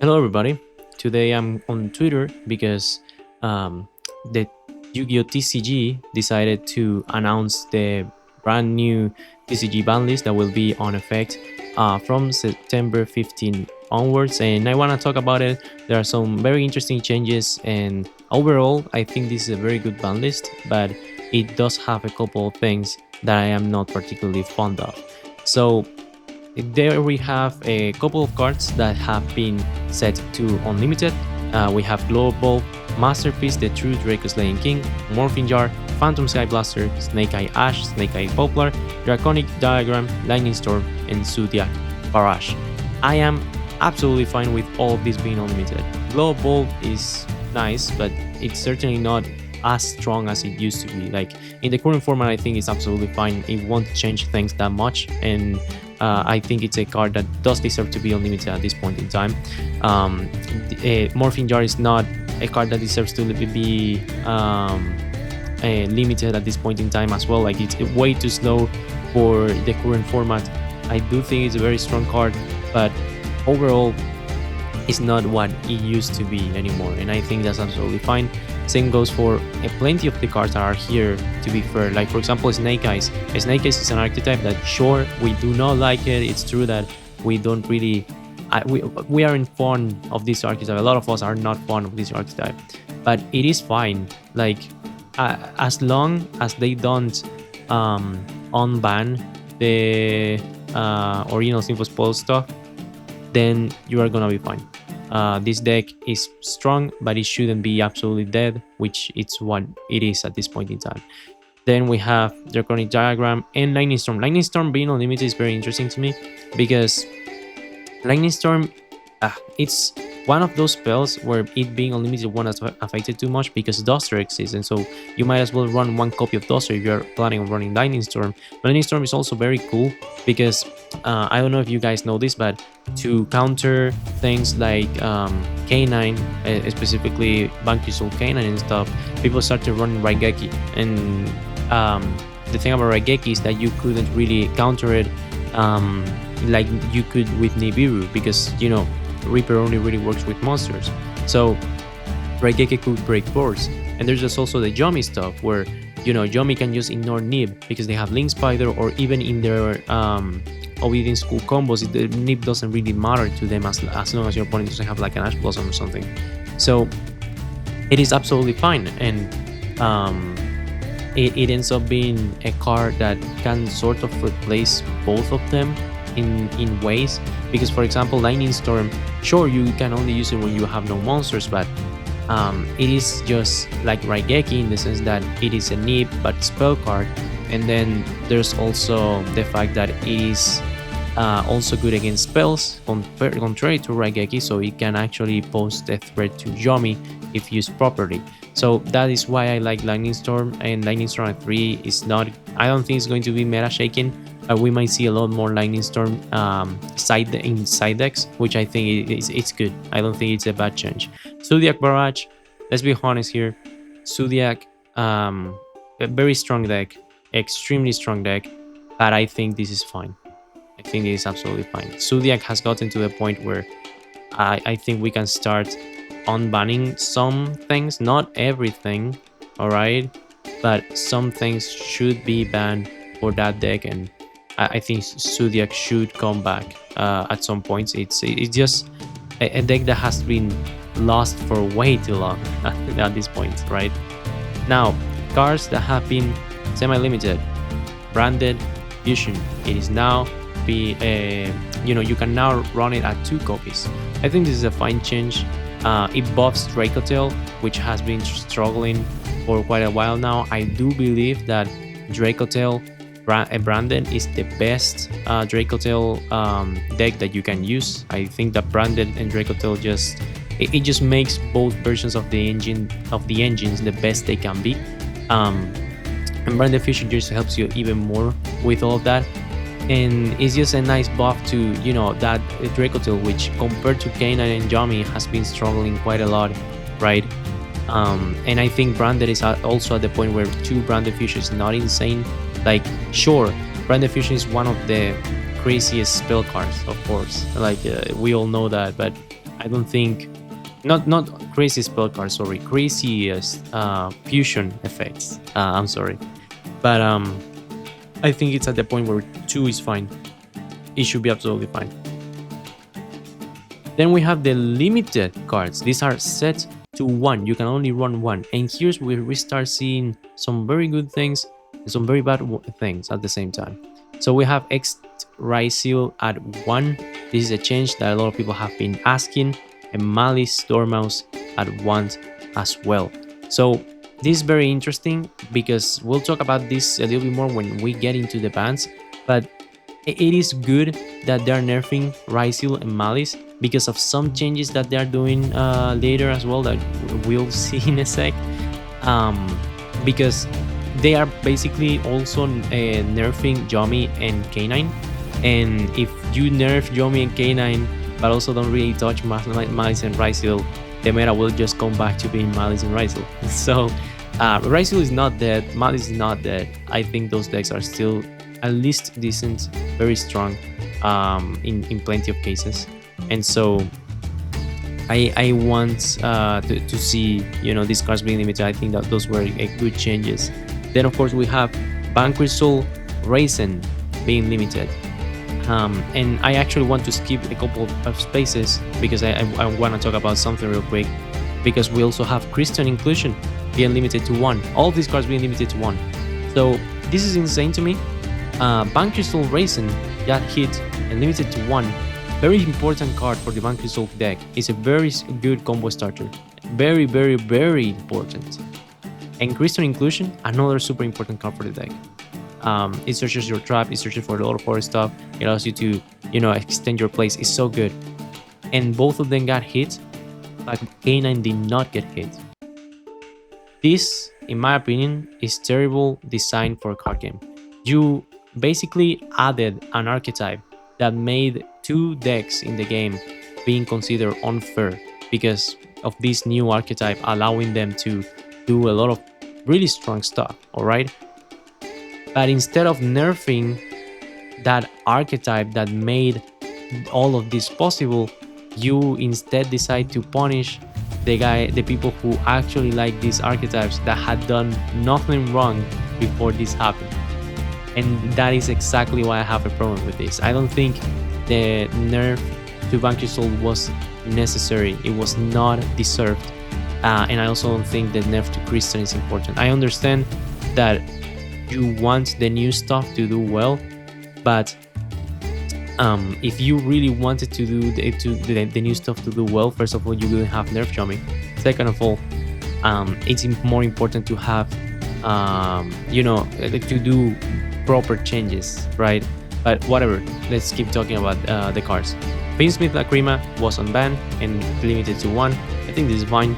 Hello, everybody. Today I'm on Twitter because um, the Yu-Gi-Oh! TCG decided to announce the brand new TCG ban list that will be on effect from September 15 onwards. And I want to talk about it. There are some very interesting changes, and overall, I think this is a very good ban list, but it does have a couple of things that I am not particularly fond of. So, there we have a couple of cards that have been set to unlimited. We have Global, Masterpiece, the True Draco Slaying King, Morphing Jar, Phantom Sky Blaster, Snake Eye Ash, Snake Eye Poplar, Draconic Diagram, Lightning Storm, and Zodiac Barrage. I am absolutely fine with all of this being unlimited. Global is nice, but it's certainly not as strong as it used to be. Like in the current format, I think it's absolutely fine. It won't change things that much, and I think it's a card that does deserve to be unlimited at this point in time. Morphing Jar is not a card that deserves to be limited at this point in time as well. Like it's way too slow for the current format. I do think it's a very strong card, but overall, it's not what it used to be anymore, and I think that's absolutely fine. Same goes for plenty of the cards that are here, to be fair. Like, for example, Snake Eyes. Snake Eyes is an archetype that, sure, we do not like it. It's true that we don't really... we aren't fond of this archetype. A lot of us are not fond of this archetype. But it is fine. Like, as long as they don't unban the original Simple Spoil stuff, then you are gonna be fine. This deck is strong, but it shouldn't be absolutely dead, which it's what it is at this point in time. Then we have Draconic Diagram and Lightning Storm. Lightning Storm being unlimited is very interesting to me because Lightning Storm, it's one of those spells where it being unlimited won't affect it too much because Duster exists, and so you might as well run one copy of Duster if you're planning on running Lightning Storm. Lightning Storm is also very cool because I don't know if you guys know this, but to counter things like K9, specifically Bankusol K9 and stuff, people started running Raigeki, and the thing about Raigeki is that you couldn't really counter it like you could with Nibiru because, you know, Reaper only really works with monsters. So Raigeki could break boards. And there's just also the Yomi stuff where, you know, Yomi can just ignore Nib because they have Link Spider, or even in their Obedient School combos, the Nib doesn't really matter to them as long as your opponent doesn't have like an Ash Blossom or something. So it is absolutely fine. And it ends up being a card that can sort of replace both of them in ways, because for example, Lightning Storm, sure, you can only use it when you have no monsters, but it is just like Raigeki in the sense that it is a Nib but spell card. And then there's also the fact that it is also good against spells, contrary to Raigeki, so it can actually pose a threat to Yomi if used properly. So that is why I like Lightning Storm, and Lightning Storm at 3 is not... I don't think it's going to be meta shaking. We might see a lot more Lightning Storm side decks, which I think it's good. I don't think it's a bad change. Zodiac Barrage, let's be honest here. Zodiac, a very strong deck, extremely strong deck, but I think this is fine. I think it is absolutely fine. Zodiac has gotten to the point where I think we can start unbanning some things, not everything, alright? But some things should be banned for that deck, and I think Zodiac should come back at some points. It's just a deck that has been lost for way too long at this point, right? Now, cards that have been semi-limited, branded fusion. It is now you can now run it at 2 copies. I think this is a fine change. It buffs Dracotail, which has been struggling for quite a while now. I do believe that Dracotail branded is the best Dracotail deck that you can use. I think that branded and Dracotail just makes both versions of the engines the best they can be. And branded fusion just helps you even more with all of that. And it's just a nice buff to, you know, that Dracotail, which compared to K9 and Yomi has been struggling quite a lot, right? And I think branded is also at the point where 2 branded fusion is not insane. Like, sure, branded fusion is one of the craziest spell cards, of course, like we all know that, but I don't think, not crazy spell cards, sorry, craziest fusion effects. I'm sorry, but I think it's at the point where 2 is fine. It should be absolutely fine. Then we have the limited cards. These are set to 1. You can only run 1. And here's where we start seeing some very good things and some very bad things at the same time. So we have X Rysil at 1. This is a change that a lot of people have been asking. And Malice Dormouse at 1 as well. So this is very interesting because we'll talk about this a little bit more when we get into the bans. But it is good that they're nerfing Rysil and Malice because of some changes that they're doing later as well that we'll see in a sec. Because they are basically also nerfing Yomi and K9. And if you nerf Yomi and K9 but also don't really touch Malice and Rysil, the meta will just come back to being Malice and Rysil. So Rysil is not dead, Malice is not dead. I think those decks are still at least decent, very strong in plenty of cases. And so I want to see, you know, these cards being limited. I think that those were good changes. Then of course we have Banquistol Raisin being limited. And I actually want to skip a couple of spaces because I want to talk about something real quick, because we also have Christian Inclusion being limited to 1. All of these cards being limited to 1. So this is insane to me. Banquistol Raisin got hit and limited to 1. Very important card for the Banquistol deck. It's a very good combo starter. Very, very, very important. And Christian Inclusion, another super important card for the deck. It searches your trap, it searches for a lot of horror stuff, it allows you to, you know, extend your plays. It's so good. And both of them got hit, but K9 did not get hit. This, in my opinion, is terrible design for a card game. You basically added an archetype that made 2 decks in the game being considered unfair because of this new archetype allowing them to do a lot of really strong stuff, alright? But instead of nerfing that archetype that made all of this possible, you instead decide to punish the people who actually like these archetypes that had done nothing wrong before this happened. And that is exactly why I have a problem with this. I don't think the nerf to Banquistol was necessary. It was not deserved. And I also don't think the nerf to Christian is important. I understand that you want the new stuff to do well, but if you really wanted to do the new stuff to do well, first of all, you wouldn't have nerf Yomi. Second of all, it's more important to have you know, to do proper changes, right? But whatever, let's keep talking about the cards. Finsmith Lacrima was unbanned and limited to 1. I think this is fine.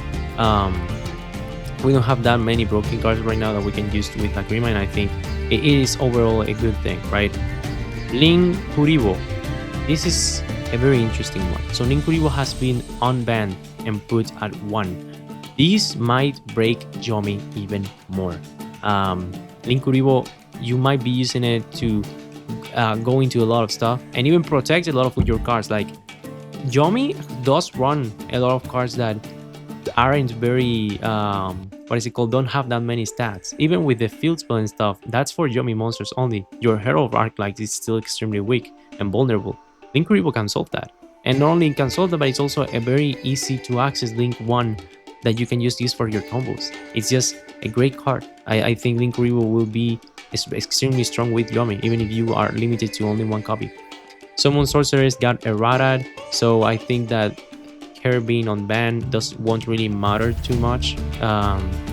We don't have that many broken cards right now that we can use with Lacrima, and I think it is overall a good thing, right? Link Kuribo. This is a very interesting one. So Link Kuribo has been unbanned and put at 1. This might break Yomi even more. Link Kuribo, you might be using it to go into a lot of stuff and even protect a lot of your cards. Like Yomi does run a lot of cards that aren't very what is it called, don't have that many stats. Even with the field spell and stuff, that's for Yomi monsters only. Your Herald of Arclight is still extremely weak and vulnerable. Link Kuribo can solve that, and not only can solve that, but it's also a very easy to access Link 1 that you can use this for your combos. It's just a great card. I think Link Kuribo will be extremely strong with Yomi, even if you are limited to only 1 copy. Summon Sorceress got errated, so I think that her being unbanned won't really matter too much.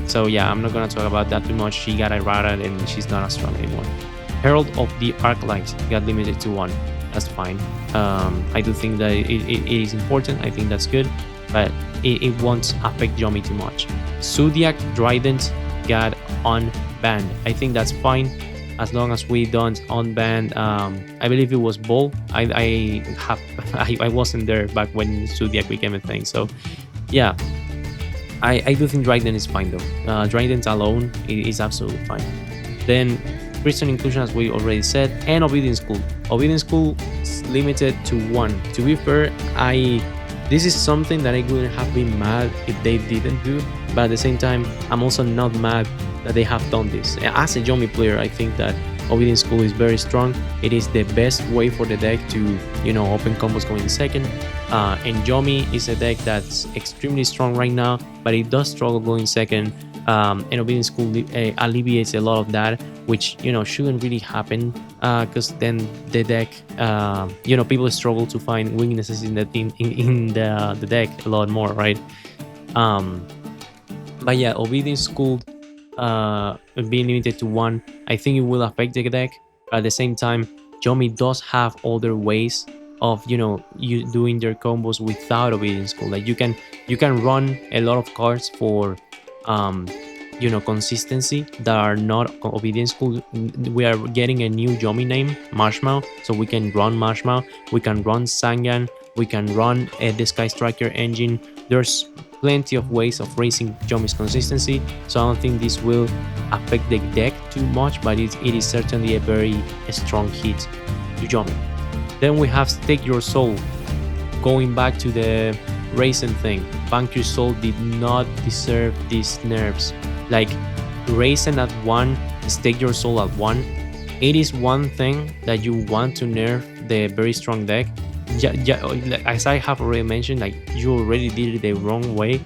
So yeah, I'm not gonna talk about that too much. She got errated and she's not as strong anymore. Herald of the Arclight got limited to 1. That's fine. I do think that it is important. I think that's good, but it won't affect Yomi too much. Zodiac Trident got unbanned. I think that's fine as long as we don't unban. I believe it was Bull. I wasn't there back when Zodiac became a thing, so yeah, I do think Trident is fine though. Trident alone is absolutely fine. Then Christian Inclusion, as we already said, and Obedience School. Obedience School is limited to 1. To be fair, I This is something that I wouldn't have been mad if they didn't do, but at the same time, I'm also not mad that they have done this. As a Yomi player, I think that Obedience School is very strong. It is the best way for the deck to, open combos going second. And Yomi is a deck that's extremely strong right now, but it does struggle going second. And Obedience School alleviates a lot of that, which shouldn't really happen, because then the deck, people struggle to find weaknesses in the deck a lot more, right? But yeah, Obedience School being limited to one, I think it will affect the deck. But at the same time, Yomi does have other ways of you doing their combos without Obedience School. Like you can run a lot of cards for consistency that are not Obedience School. We are getting a new Yomi name, Marshmallow, so we can run Marshmallow, we can run Sangan, we can run the Sky Striker engine. There's plenty of ways of raising Yomi's consistency, so I don't think this will affect the deck too much, but it is certainly a very strong hit to Yomi. Then we have Stake Your Soul. Going back to the racing thing, Bank Your Soul did not deserve these nerfs. Like, racing at 1, Stake Your Soul at 1, it is one thing that you want to nerf the very strong deck. As I have already mentioned, like, you already did it the wrong way.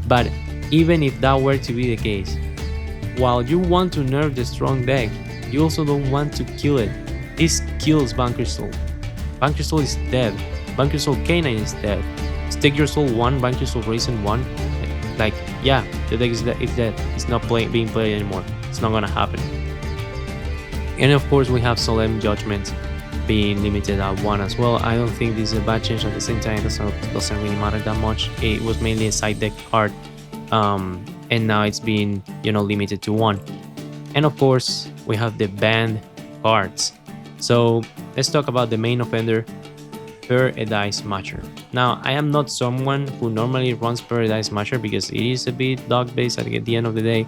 But even if that were to be the case, while you want to nerf the strong deck, you also don't want to kill it. This kills Banker Soul. Banker Soul is dead. Banker Soul Canine is dead. Stake Your Soul 1, Banker Soul Racing 1. Like, yeah, the deck is dead. It's not being played anymore. It's not gonna happen. And of course, we have Solemn Judgment being limited at 1 as well. I don't think this is a bad change. At the same time, it doesn't really matter that much. It was mainly a side deck card, and now it's being limited to 1. And of course, we have the banned cards. So let's talk about the main offender, Paradise Matcher. Now, I am not someone who normally runs Paradise Matcher because it is a bit dog based at the end of the day,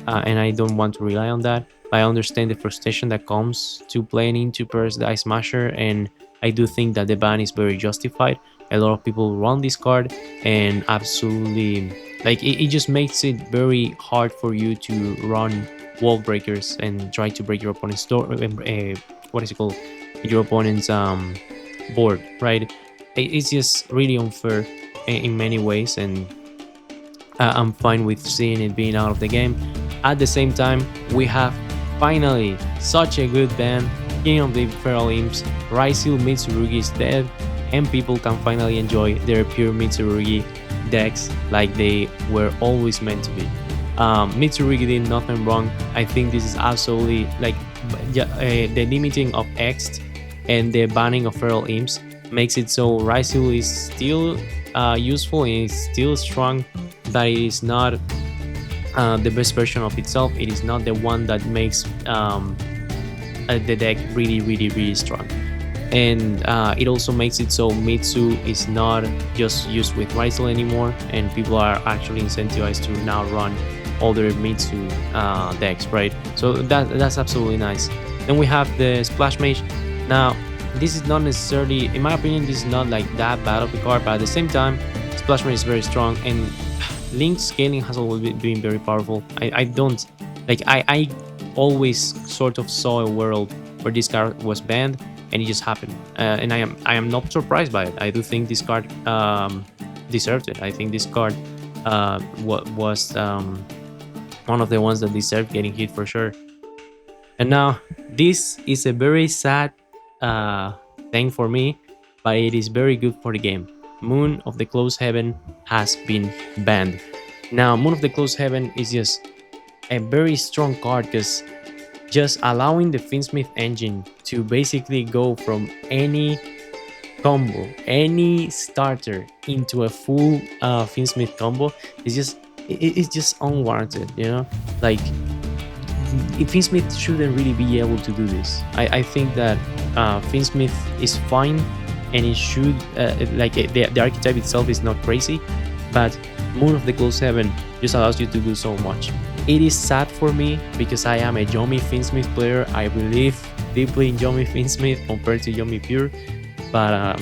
and I don't want to rely on that. I understand the frustration that comes to playing into Paradise Smasher, and I do think that the ban is very justified. A lot of people run this card, and absolutely, like, it just makes it very hard for you to run wall breakers and try to break your opponent's door. What is it called? Your opponent's board, right? It's just really unfair in many ways, and I'm fine with seeing it being out of the game. At the same time, we have finally such a good ban, King of the Feral Imps. Raisil Mitsurugi is dead, and people can finally enjoy their pure Mitsurugi decks like they were always meant to be. Mitsurugi did nothing wrong. I think this is absolutely, like, the limiting of X and the banning of Feral Imps makes it so Raisil is still useful and is still strong, but it is not the best version of itself. It is not the one that makes the deck really strong. And it also makes it so Mitsu is not just used with Raisil anymore, and people are actually incentivized to now run other Mitsu decks, right? So that's absolutely nice. Then we have the Splash Mage. Now, this is not necessarily, in my opinion, this is not like that bad of a card, but at the same time, Splash Mage is very strong, and link scaling has always been very powerful. I don't like, I always sort of saw a world where this card was banned, and it just happened, and I am not surprised by it. I do think this card deserved it. I think this card was one of the ones that deserved getting hit for sure. And now, this is a very sad thing for me, but it is very good for the game. Moon of the Closed Heaven has been banned. Now, Moon of the Closed Heaven is just a very strong card, because just allowing the Finsmith engine to basically go from any combo, any starter, into a full Finsmith combo is just, it's just unwarranted, like, Finsmith shouldn't really be able to do this. I think that Finsmith is fine, and it should, the archetype itself is not crazy, but Moon of the Closed Heaven just allows you to do so much. It is sad for me because I am a Yomi Finsmith player. I believe deeply in Yomi Finsmith compared to Yomi Pure, but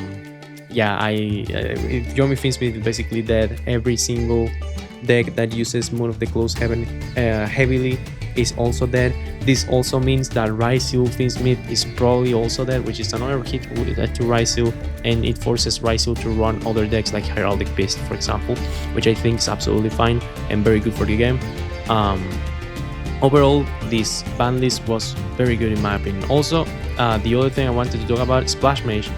yeah, Yomi Finsmith is basically dead. Every single deck that uses Moon of the Close heavily is also dead. This also means that Rysil Finsmith is probably also dead, which is another hit to Rysil, and it forces Rysil to run other decks like Heraldic Beast, for example, which I think is absolutely fine and very good for the game. Um, Overall, this ban list was very good in my opinion. Also, the other thing I wanted to talk about, Splash Mage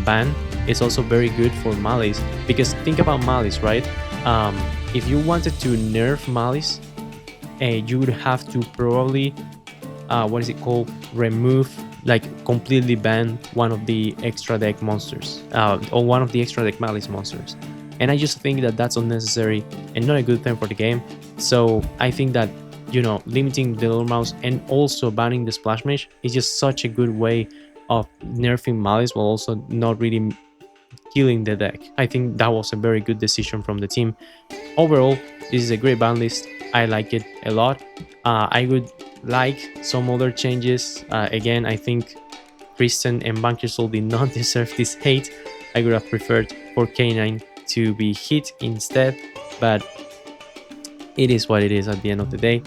ban is also very good for Malice, because think about Malice, right? If you wanted to nerf Malice, you would have to probably what is it called, remove, like completely ban one of the extra deck monsters, or one of the extra deck Malice monsters, and I just think that that's unnecessary and not a good thing for the game. So I think that, you know, limiting the little mouse and also banning the Splash Mage is just such a good way of nerfing Malice while also not really killing the deck. I think that was a very good decision from the team. Overall, this is a great ban list. I like it a lot. I would like some other changes. Again, I think Kristen and Bankersol did not deserve this hate. I would have preferred for K9 to be hit instead, but it is what it is at the end of the day.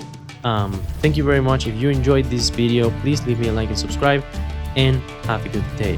Thank you very much. If you enjoyed this video, please leave me a like and subscribe, and have a good day.